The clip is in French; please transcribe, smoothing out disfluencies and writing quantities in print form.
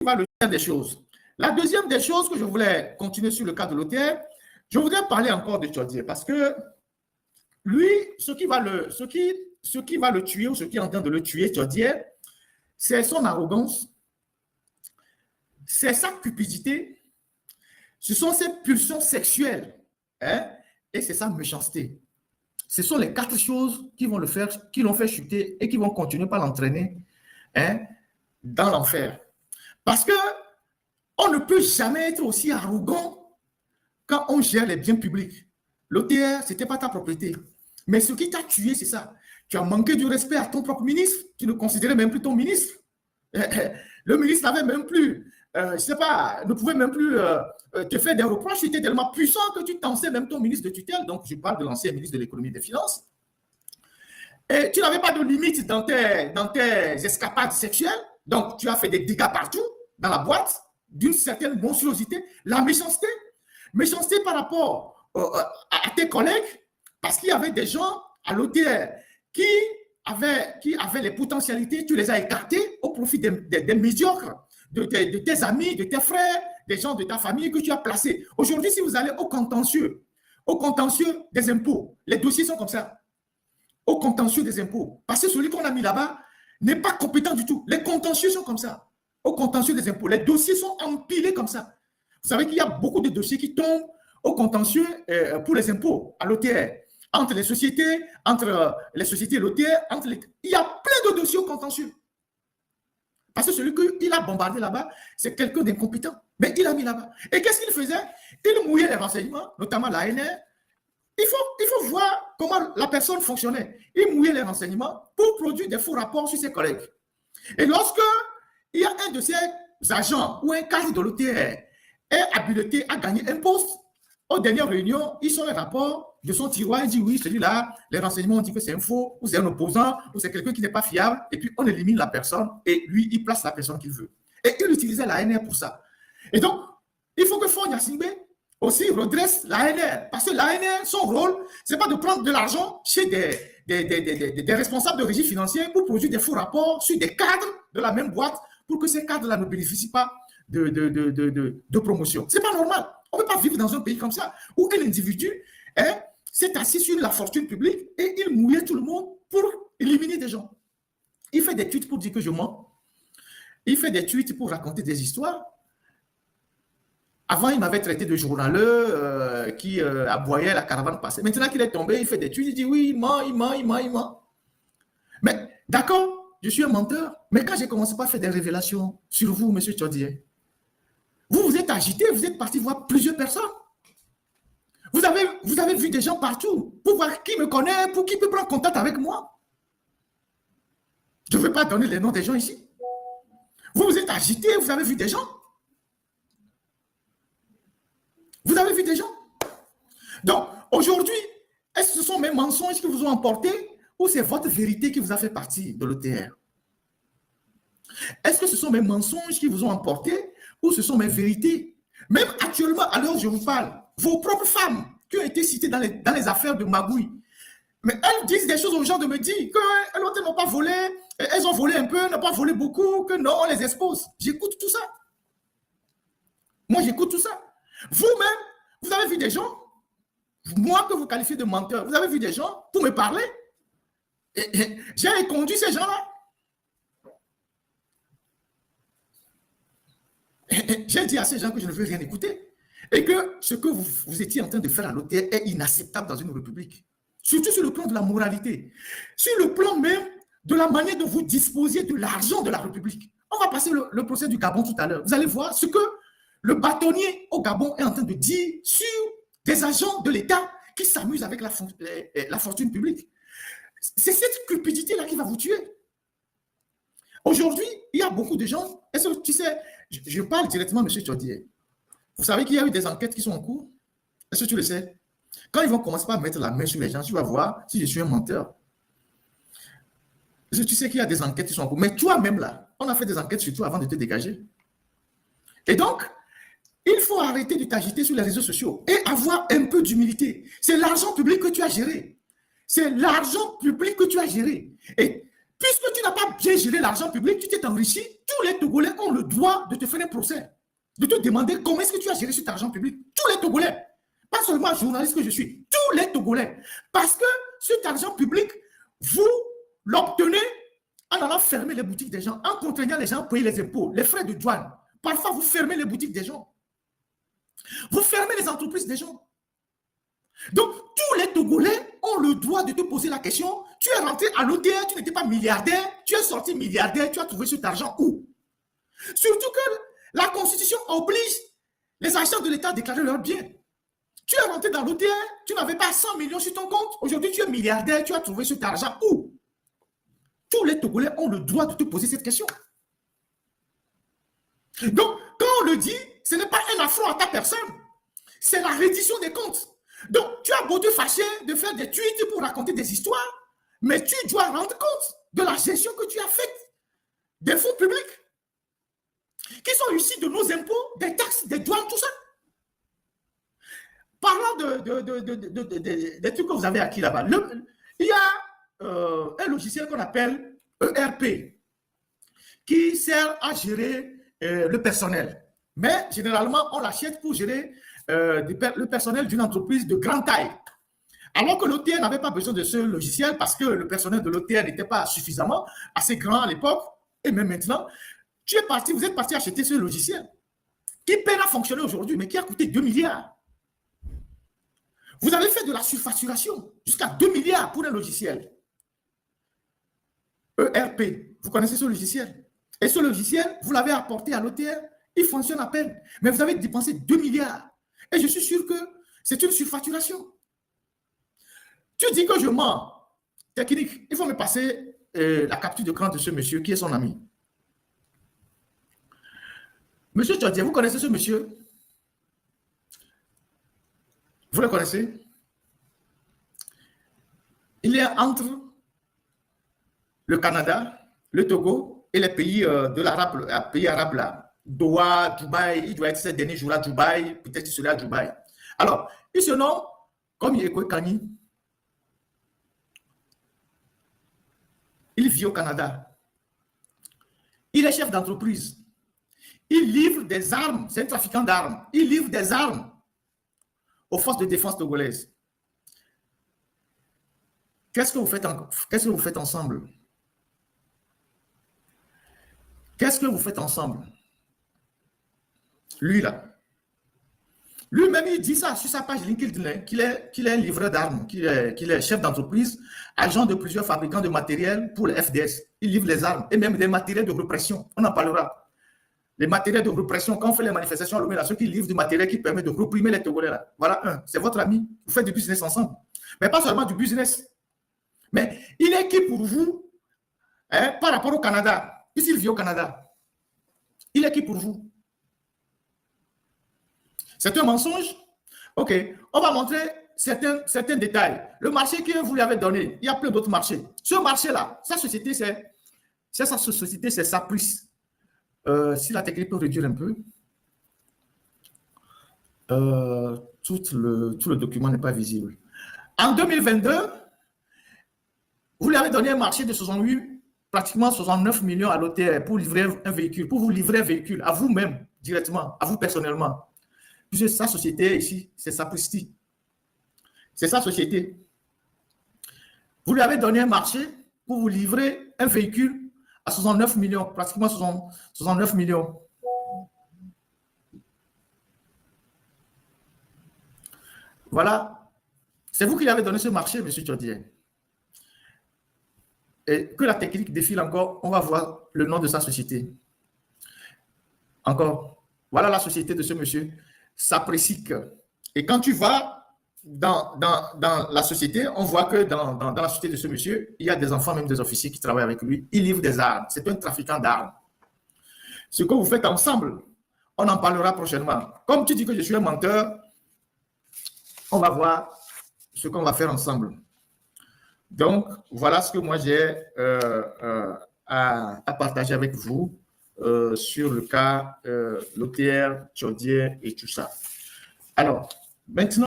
va le faire des choses. La deuxième des choses que je voulais continuer sur le cas de l'OTR, je voudrais parler encore de Tchodié parce que lui, ce qui va le tuer ou ce qui est en train de le tuer, Tchodié, c'est son arrogance, c'est sa cupidité, ce sont ses pulsions sexuelles, hein, et c'est sa méchanceté. Ce sont les 4 choses qui vont le faire, qui l'ont fait chuter et qui vont continuer par l'entraîner, hein, dans l'enfer. Parce que on ne peut jamais être aussi arrogant quand on gère les biens publics. L'OTR, ce n'était pas ta propriété. Mais ce qui t'a tué, c'est ça. Tu as manqué du respect à ton propre ministre. Tu ne considérais même plus ton ministre. Le ministre n'avait même plus, je ne sais pas, ne pouvait même plus te faire des reproches. Tu étais tellement puissant que tu t'en sais même ton ministre de tutelle. Donc, je parle de l'ancien ministre de l'économie et des finances. Et tu n'avais pas de limite dans tes escapades sexuelles. Donc, tu as fait des dégâts partout dans la boîte d'une certaine monstruosité. La méchanceté. Méchanceté par rapport à tes collègues, parce qu'il y avait des gens à l'OTR qui avaient les potentialités, tu les as écartés au profit des médiocres, de tes amis, de tes frères, des gens de ta famille que tu as placés. Aujourd'hui, si vous allez au contentieux des impôts, les dossiers sont comme ça. Au contentieux des impôts, parce que celui qu'on a mis là-bas n'est pas compétent du tout. Les contentieux sont comme ça. Au contentieux des impôts, les dossiers sont empilés comme ça. Vous savez qu'il y a beaucoup de dossiers qui tombent au contentieux pour les impôts à l'OTR. Entre les sociétés et l'OTR, il y a plein de dossiers au contentieux. Parce que celui qu'il a bombardé là-bas, c'est quelqu'un d'incompétent. Mais il a mis là-bas. Et qu'est-ce qu'il faisait? Il mouillait les renseignements, notamment l'ANR. Il faut voir comment la personne fonctionnait. Il mouillait les renseignements pour produire des faux rapports sur ses collègues. Et lorsque il y a un de ces agents ou un cadre de l'OTR est habilité à gagner un poste, aux dernières réunions, il sort un rapport de son tiroir, il dit oui, celui-là, les renseignements ont dit que c'est un faux, ou c'est un opposant, ou c'est quelqu'un qui n'est pas fiable, et puis on élimine la personne, et lui, il place la personne qu'il veut. Et il utilisait l'ANR pour ça. Et donc, il faut que Faure Gnassingbé aussi redresse l'ANR, parce que l'ANR, son rôle, c'est pas de prendre de l'argent chez des responsables de régie financière pour produire des faux rapports sur des cadres de la même boîte, pour que ces cadres-là ne bénéficient pas de promotion. C'est pas normal. On ne peut pas vivre dans un pays comme ça, où un individu s'est assis sur la fortune publique et il mouillait tout le monde pour éliminer des gens. Il fait des tweets pour dire que je mens. Il fait des tweets pour raconter des histoires. Avant, il m'avait traité de journaleux qui aboyait la caravane passée. Maintenant qu'il est tombé, il fait des tweets, il dit oui, il ment. Mais d'accord, je suis un menteur. Mais quand j'ai commencé par faire des révélations sur vous, M. Tchodié, vous êtes agité, vous êtes parti voir plusieurs personnes. Vous avez vu des gens partout pour voir qui me connaît, pour qui peut prendre contact avec moi. Je ne vais pas donner les noms des gens ici. Vous êtes agité, vous avez vu des gens. Vous avez vu des gens. Donc, aujourd'hui, est-ce que ce sont mes mensonges qui vous ont emporté ou c'est votre vérité qui vous a fait partie de l'OTR? Est-ce que ce sont mes mensonges qui vous ont emporté ou ce sont mes vérités? Même actuellement, à l'heure où je vous parle, vos propres femmes qui ont été citées dans les affaires de magouille, mais elles disent des choses aux gens de me dire qu'elles n'ont pas volé, elles ont volé un peu, n'ont pas volé beaucoup, que non, on les expose. J'écoute tout ça. Moi, j'écoute tout ça. Vous-même, vous avez vu des gens, moi que vous qualifiez de menteur, vous avez vu des gens pour me parler. J'ai conduit ces gens-là. J'ai dit à ces gens que je ne veux rien écouter et que ce que vous étiez en train de faire à l'OTR est inacceptable dans une république. Surtout sur le plan de la moralité. Sur le plan même de la manière dont vous disposiez de l'argent de la République. On va passer le procès du Gabon tout à l'heure. Vous allez voir ce que le bâtonnier au Gabon est en train de dire sur des agents de l'État qui s'amusent avec la fortune publique. C'est cette cupidité-là qui va vous tuer. Aujourd'hui, il y a beaucoup de gens, est-ce que tu sais, je parle directement à M. Tchodié. Vous savez qu'il y a eu des enquêtes qui sont en cours? Est-ce que tu le sais? Quand ils vont commencer par mettre la main sur les gens, tu vas voir si je suis un menteur. Est-ce que tu sais qu'il y a des enquêtes qui sont en cours? Mais toi-même là, on a fait des enquêtes sur toi avant de te dégager. Et donc, il faut arrêter de t'agiter sur les réseaux sociaux et avoir un peu d'humilité. C'est l'argent public que tu as géré. C'est l'argent public que tu as géré. Et Puisque tu n'as pas bien géré l'argent public, tu t'es enrichi, tous les Togolais ont le droit de te faire un procès, de te demander comment est-ce que tu as géré cet argent public. Tous les Togolais, pas seulement un journaliste que je suis, tous les Togolais. Parce que cet argent public, vous l'obtenez en allant fermer les boutiques des gens, en contraignant les gens à payer les impôts, les frais de douane. Parfois, vous fermez les boutiques des gens. Vous fermez les entreprises des gens. Donc, tous les Togolais ont le droit de te poser la question. Tu es rentré à l'OTR, tu n'étais pas milliardaire, tu es sorti milliardaire, tu as trouvé cet argent où? Surtout que la Constitution oblige les agents de l'État à déclarer leurs biens. Tu es rentré dans l'OTR, tu n'avais pas 100 millions sur ton compte. Aujourd'hui, tu es milliardaire, tu as trouvé cet argent où? Tous les Togolais ont le droit de te poser cette question. Donc, quand on le dit, ce n'est pas un affront à ta personne. C'est la reddition des comptes. Donc, tu as beau te fâcher de faire des tweets pour raconter des histoires, mais tu dois rendre compte de la gestion que tu as faite des fonds publics qui sont issus de nos impôts, des taxes, des douanes, tout ça. Parlant des trucs que vous avez acquis là-bas, il y a un logiciel qu'on appelle ERP qui sert à gérer le personnel. Mais généralement, on l'achète pour gérer le personnel d'une entreprise de grande taille. Alors que l'OTR n'avait pas besoin de ce logiciel parce que le personnel de l'OTR n'était pas suffisamment assez grand à l'époque et même maintenant. Vous êtes parti acheter ce logiciel qui peine à fonctionner aujourd'hui, mais qui a coûté 2 milliards. Vous avez fait de la surfacturation jusqu'à 2 milliards pour un logiciel. ERP, vous connaissez ce logiciel? Et ce logiciel, vous l'avez apporté à l'OTR, il fonctionne à peine, mais vous avez dépensé 2 milliards. Et je suis sûr que c'est une surfacturation. Tu dis que je mens. Technique, il faut me passer la capture d'écran de ce monsieur qui est son ami. Monsieur Tchodier, vous connaissez ce monsieur? Vous le connaissez? Il est entre le Canada, le Togo et les pays pays arabes là. Doha, Dubaï, il doit être ces derniers jours à Dubaï, peut-être qu'il serait à Dubaï. Alors, il se nomme comme Yeko Kani. Il vit au Canada. Il est chef d'entreprise. Il livre des armes. C'est un trafiquant d'armes. Il livre des armes aux forces de défense togolaises. Qu'est-ce que vous faites ensemble? Qu'est-ce que vous faites ensemble? Lui, là. Lui-même, il dit ça sur sa page LinkedIn, qu'il est livreur d'armes, qu'il est chef d'entreprise, agent de plusieurs fabricants de matériel pour le FDS. Il livre les armes et même des matériels de répression. On en parlera. Les matériels de répression, quand on fait les manifestations, on a ceux qui livrent du matériel qui permet de réprimer les Togolais. Là. Voilà un, c'est votre ami. Vous faites du business ensemble. Mais pas seulement du business. Mais il est qui pour vous par rapport au Canada? Puisqu'il vit au Canada. Il est qui pour vous? C'est un mensonge? Ok. On va montrer certains détails. Le marché que vous lui avez donné, il y a plein d'autres marchés. Ce marché-là, sa société, c'est Sapris. Si la technique peut réduire un peu, tout le document n'est pas visible. En 2022, vous lui avez donné un marché de 68, pratiquement 69 millions à l'OTR pour livrer un véhicule, pour vous livrer un véhicule à vous-même, directement, à vous personnellement. Puisque sa société ici, c'est Sapristi. C'est sa société. Vous lui avez donné un marché pour vous livrer un véhicule à 69 millions, pratiquement 69 millions. Voilà. C'est vous qui lui avez donné ce marché, M. Tchodier. Et que la technique défile encore, on va voir le nom de sa société. Encore. Voilà la société de ce monsieur, Sapresic. Et quand tu vas dans la société, on voit que dans la société de ce monsieur, il y a des enfants, même des officiers qui travaillent avec lui. Il livre des armes. C'est un trafiquant d'armes. Ce que vous faites ensemble, on en parlera prochainement. Comme tu dis que je suis un menteur, on va voir ce qu'on va faire ensemble. Donc, voilà ce que moi j'ai à partager avec vous sur le cas l'OTR, Tchodier et tout ça. Alors, maintenant,